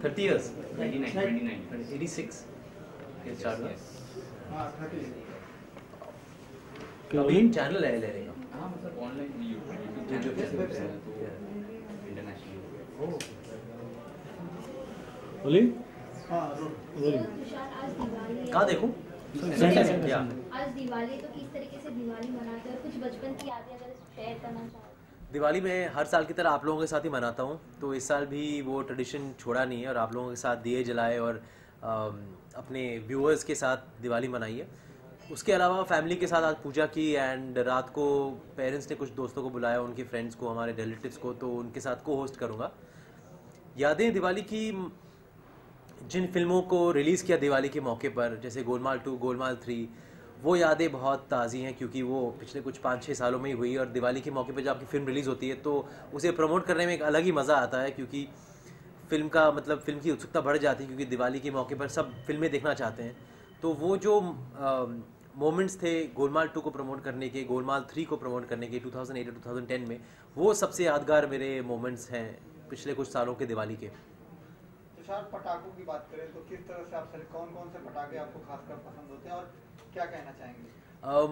30 years. 29. 86. It started. अभी channel है ले रहेगा. हाँ मतलब ऑनलाइन YouTube चैनल पे. है तो इंटरनेशनल. बोली तुषार, आज दिवाली है। कहाँ देखूँ? क्या? आज दिवाली है, तो किस तरीके से दिवाली मनाते हैं और कुछ बचपन की यादें अगर शेयर करना चाहो? दिवाली में हर साल की तरह आप लोगों के साथ ही मनाता हूँ, तो इस साल भी वो ट्रेडिशन छोड़ा नहीं है और आप लोगों के साथ दिए जलाए और अपने व्यूअर्स के साथ दिवाली मनाई है. उसके अलावा फैमिली के साथ आज पूजा की एंड रात को पेरेंट्स ने कुछ दोस्तों को बुलाया, उनके फ्रेंड्स को, हमारे रिलेटिव्स को, तो उनके साथ को होस्ट करूँगा. यादें दिवाली की, जिन फिल्मों को रिलीज़ किया दिवाली के मौके पर, जैसे गोलमाल 2, गोलमाल 3, वो यादें बहुत ताज़ी हैं क्योंकि वो पिछले कुछ 5-6 सालों में ही हुई. और दिवाली के मौके पर जब आपकी फ़िल्म रिलीज़ होती है तो उसे प्रमोट करने में एक अलग ही मज़ा आता है क्योंकि फ़िल्म का मतलब फ़िल्म की उत्सुकता बढ़ जाती है क्योंकि दिवाली के मौके पर सब फिल्में देखना चाहते हैं. तो वो जो मोमेंट्स थे गोलमाल 2 को प्रमोट करने के, गोलमाल 3 को प्रमोट करने के 2008 और 2010 में, वो सबसे यादगार मेरे मोमेंट्स हैं पिछले कुछ सालों के दिवाली के. तुषार, पटाखों की बात करें तो किस तरह से आप कौन-कौन से पटाखे आपको खासकर पसंद होते हैं और क्या कहना चाहेंगे?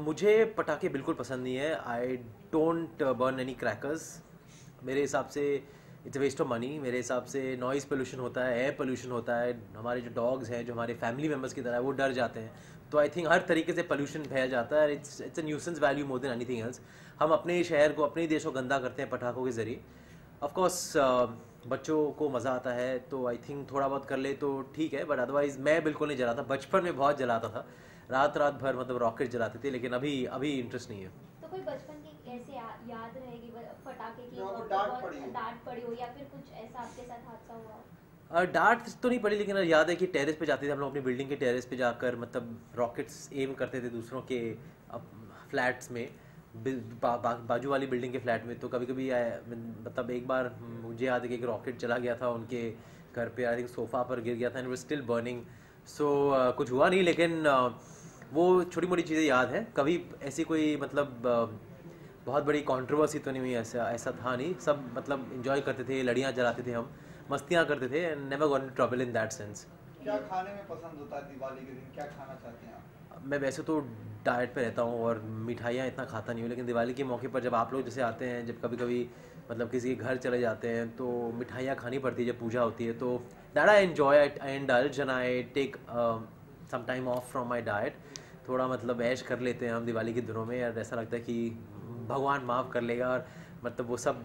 मुझे पटाखे बिल्कुल पसंद नहीं है. I don't burn any crackers. मेरे हिसाब से इट्स वेस्ट ऑफ मनी. मेरे हिसाब से नॉइज़ पोल्यूशन होता है, एयर पोल्यूशन होता है, हमारे जो डॉग्स हैं, जो हमारे फैमिली मेम्बर्स की तरह है, वो डर जाते हैं. तो आई थिंक हर तरीके से पोल्यूशन फैल जाता है. It's a nuisance value more than anything else. हम अपने शहर को, अपने देश को गंदा करते हैं पटाखों के ज़रिए. ऑफकोर्स बच्चों को मज़ा आता है तो आई थिंक थोड़ा बहुत कर ले तो ठीक है, बट अदरवाइज़ मैं बिल्कुल नहीं जलाता. बचपन में बहुत जलाता था, रात भर मतलब रॉकेट जलाते थे, लेकिन अभी इंटरेस्ट नहीं है. तो कोई बचपन की ऐसे याद रहेगी पटाखे की, जो आपको डांट पड़ी हो या फिर कुछ ऐसा आपके साथ हादसा हुआ हो? डांट तो नहीं पड़ी, लेकिन याद है कि टेरेस पे जाते थे हम लोग, अपनी बिल्डिंग के टेरेस पे जाकर मतलब रॉकेट्स एम करते थे दूसरों के फ्लैट्स में, बाजू वाली बिल्डिंग के फ्लैट में. तो कभी कभी मतलब एक बार मुझे याद है कि एक रॉकेट चला गया था उनके घर पे, आई थिंक सोफ़ा पर गिर गया था एंड वो स्टिल बर्निंग. सो कुछ हुआ नहीं, लेकिन वो छोटी मोटी चीज़ें याद हैं. कभी ऐसी कोई मतलब बहुत बड़ी कंट्रोवर्सी तो नहीं हुई, ऐसा था नहीं. सब मतलब इंजॉय करते थे, लड़ियाँ जलाते थे, हम मस्तियाँ करते थे and never got in trouble in that sense. क्या खाने में पसंद होता है दिवाली के दिन? क्या खाना चाहते हैं आप? मैं वैसे तो डाइट पे रहता हूँ और मिठाइयाँ इतना खाता नहीं हूँ, लेकिन दिवाली के मौके पर जब आप लोग जैसे आते हैं, जब कभी कभी मतलब किसी के घर चले जाते हैं तो मिठाइयाँ खानी पड़ती है जब पूजा होती है. तो that I enjoy, I indulge and I take some time off from my diet. थोड़ा मतलब ऐश कर लेते हैं हम दिवाली के दिनों में, और ऐसा लगता है कि भगवान माफ़ कर लेगा और मतलब वो सब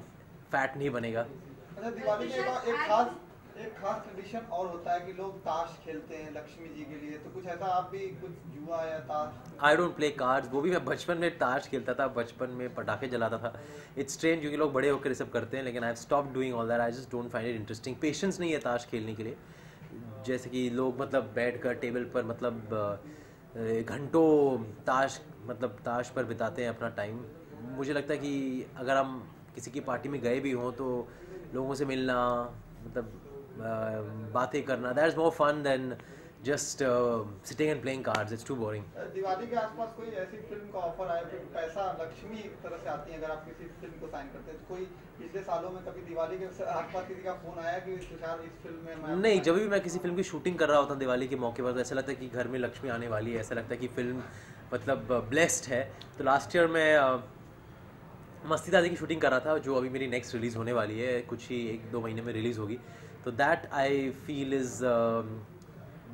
फैट नहीं बनेगा. अच्छा, दिवाली के बाद एक खास ट्रेडिशन और होता है कि लोग ताश खेलते हैं लक्ष्मी जी के लिए, तो कुछ ऐसा आप भी, कुछ जुआ या ताश? I don't play cards. वो भी मैं बचपन में ताश खेलता था, बचपन में पटाखे जलाता था. इट्स स्ट्रेंज क्योंकि लोग बड़े होकर ये सब करते हैं, लेकिन I have stopped doing all that. I just don't find it interesting. Patience नहीं है ताश खेलने के लिए. जैसे कि लोग मतलब बैठ कर टेबल पर मतलब घंटों ताश पर बिताते हैं अपना टाइम. मुझे लगता है कि अगर हम किसी की पार्टी में गए भी हों तो लोगों से मिलना, मतलब बातें करना, that is more fun than just sitting and playing cards. It's too boring. Diwali के आसपास कोई ऐसी फिल्म का ऑफर आया, फिर पैसा लक्ष्मी एक तरह से आती है अगर आप किसी फिल्म को साइन करते हैं, तो कोई पिछले सालों में कभी दिवाली के आसपास किसी का फोन आया कि तुषार इस फिल्म में मैं? नहीं, जब भी मैं किसी फिल्म की शूटिंग कर रहा होता हूँ दिवाली के मौके पर तो ऐसा लगता है कि घर में लक्ष्मी आने वाली है, ऐसा लगता है कि फिल्म मतलब ब्लेस्ड है. तो लास्ट ईयर मैं मस्ती दादी की शूटिंग कर रहा था, जो अभी मेरी नेक्स्ट रिलीज़ होने वाली है, कुछ ही 1-2 महीने में रिलीज़ होगी. तो that I feel is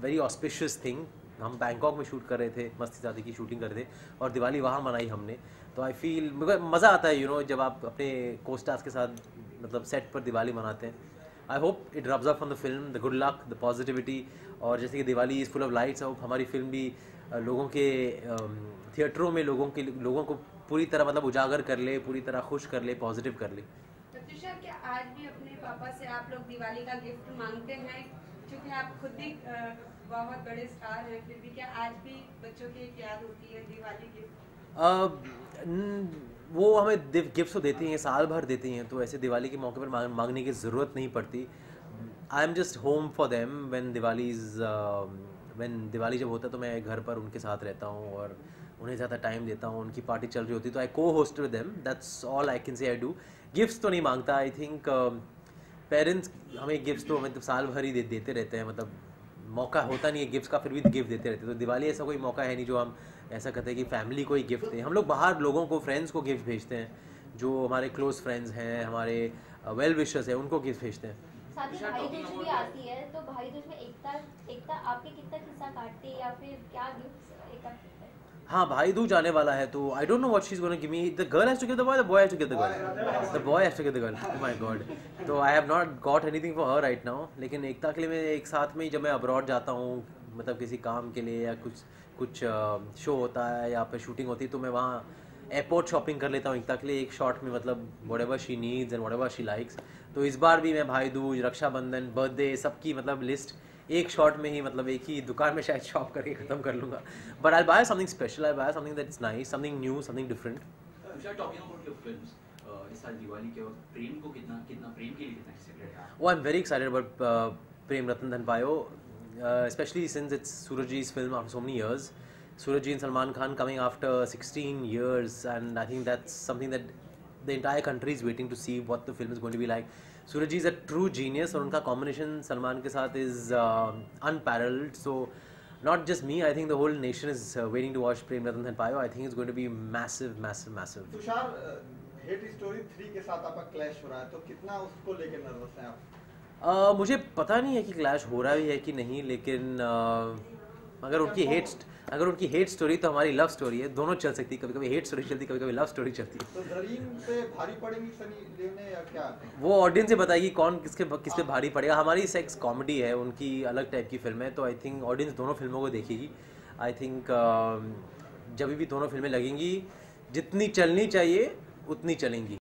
very auspicious thing. हम बैंकॉक में शूट कर रहे थे, मस्ती दादी की शूटिंग कर रहे थे और दिवाली वहाँ मनाई हमने. तो आई फील मज़ा आता है, यू नो, जब आप अपने को स्टार्स के साथ मतलब सेट पर दिवाली मनाते हैं. I hope it rubs up from the film, the good luck, the positivity. और जैसे कि Diwali is full of lights, और हमारी फिल्म भी लोगों के थिएटरों में लोगों को पूरी तरह मतलब उजागर कर ले, पूरी तरह खुश कर ले, पॉजिटिव कर ले. तुषार, क्या आज भी अपने पापा से आप लोग दिवाली का गिफ्ट मांगते हैं? क्योंकि आप खुद ही बहुत बड़े स्टार हैं, फिर भी क्या आज भी बच्चों की एक याद होती है दिवाली गिफ्ट? वो हमें गिफ्ट तो देती हैं, साल भर देती हैं, तो ऐसे दिवाली के मौके पर मांगने की ज़रूरत नहीं पड़ती. I am just home for them when Diwali जब होता है तो मैं घर पर उनके साथ रहता हूँ और उन्हें ज़्यादा टाइम देता हूँ. उनकी पार्टी चल रही होती है तो आई को host with them. That's all I can say I do. Gifts तो नहीं मांगता. आई थिंक पेरेंट्स हमें गिफ्ट्स तो मतलब साल भर ही देते रहते हैं, मतलब मौका होता नहीं है गिफ्ट्स का, फिर भी गिफ्ट देते रहते हैं। तो दिवाली ऐसा कोई मौका है नहीं जो हम ऐसा कहते हैं कि फैमिली को ही गिफ्ट दें। हम लोग बाहर लोगों को, फ्रेंड्स को गिफ्ट भेजते हैं, जो हमारे क्लोज फ्रेंड्स हैं, हमारे वेल विशर्स हैं, उनको गिफ्ट भेजते हैं। साथ ही भाई दूज भी आती है, तो भाई दूज में एकता आपके कितना किस्सा काटते हैं या फिर क्या गिफ्ट एकता करते हैं? हाँ, भाई दूज आने वाला है, तो I don't know what she is gonna give me. The girl has to give the boy, the boy has to give the girl, the boy has to give the girl. Oh my god. So I have not got anything for her right now, लेकिन एकता के लिए मैं एक साथ में ही, जब मैं abroad जाता हूँ मतलब किसी काम के लिए या कुछ शो होता है या फिर शूटिंग होती है, तो मैं वहाँ एयरपोर्ट शॉपिंग कर लेता हूँ एकता के लिए एक शॉट में, मतलब whatever she needs and whatever she likes. तो इस बार भी मैं भाई दूज, रक्षाबंधन, बर्थडे सबकी मतलब लिस्ट एक शॉट में ही, मतलब एक ही दुकान में शायद शॉप करके खत्म कर लूँगा। But I buy something special, I buy something that's nice, something new, something different. Talking about your films, इस साल दिवाली के वक्त प्रेम को कितना प्रेम के लिए कितना एक्साइटेड है? Oh, I'm very excited about Prem Ratan Dhan Payo, especially since it's Surajji's film after so many years. Surajji and Salman Khan coming after 16 years, and I think that's something that the entire country is waiting to see what the film is going to be like. Surajji is a true genius, और उनका combination Salman के साथ is unparalleled. So not just me, I think the whole nation is waiting to watch Prem Ratan Dhan Payo. I think it's going to be massive, massive, massive. Tushar, hate story 3 के साथ आपका clash हो रहा है, तो कितना उसको लेकर नर्वस हैं आप? मुझे पता नहीं है कि क्लैश हो रहा है कि नहीं, लेकिन अगर उनकी हेट स्टोरी तो हमारी लव स्टोरी है, दोनों चल सकती है, कभी कभी हेट स्टोरी चलती है, कभी कभी लव स्टोरी चलती है। तो जरीन पे भारी पड़ेगी सनी लियोन या क्या? वो ऑडियंस से बताएगी कौन किस पे भारी पड़ेगा। हमारी सेक्स कॉमेडी है, उनकी अलग टाइप की फिल्म है, तो आई थिंक ऑडियंस दोनों फिल्मों को देखेगी। आई थिंक जब भी दोनों फिल्में लगेंगी, जितनी चलनी चाहिए उतनी चलेंगी।